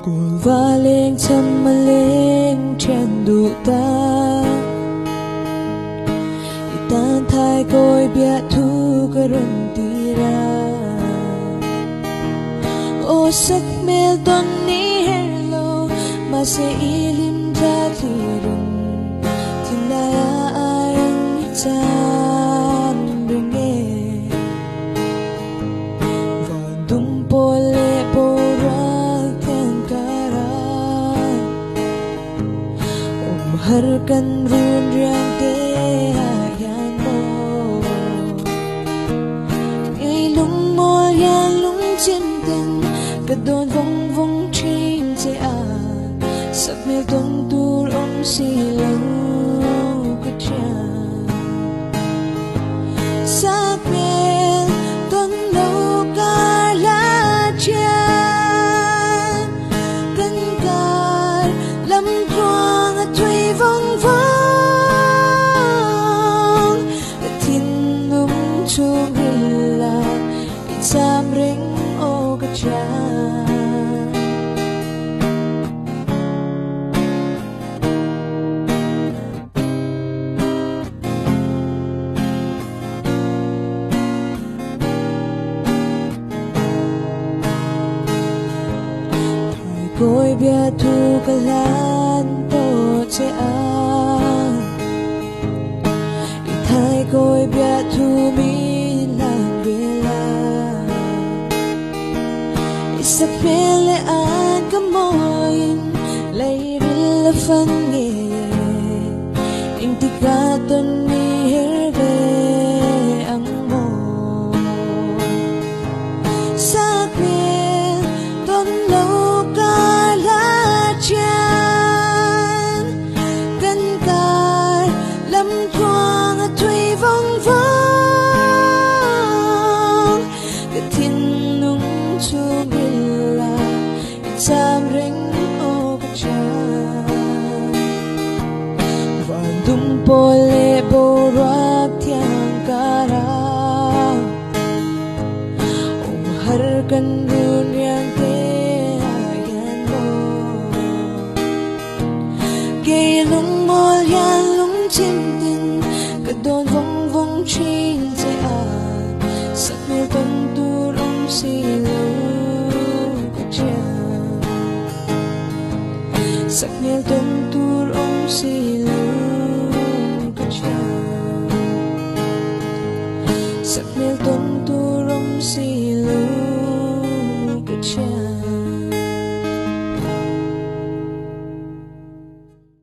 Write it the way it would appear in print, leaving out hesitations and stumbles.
Cuộc va lên chăm mà lên trên đủ ta Itan thai koi biat thu karun tira O sak mel don ni hello ma se ilim ta tirun Tinaya ayang itan ringe Vandum pole porag tengkaran Harkan run riang te hayan mo Ilung mo yan lung chim ten Kadon vong vong chim te a Sak mel tong tur om silang kachan Sak mel tong lâu kar la chan Kan kar lam kwang at tuy vong vong Tin num chung hila Itam ring o kachan Koi biat thu kalan to che an Ithai koi biat thu mi lan vela Isak pele an kamoin Lay rila fan nge Intikaton ni herve ang mo Sak mel ton lâu Tam ring o kachan Vandum pole borak tiang karang Harkan run yang te ayan mo Gaylung mol yan lung chim tin Kadon vong vong chin te a Sak mel tong tur om silong kachan Sak mel tong tur om silong kachan Sak mel tong tur om silong kachan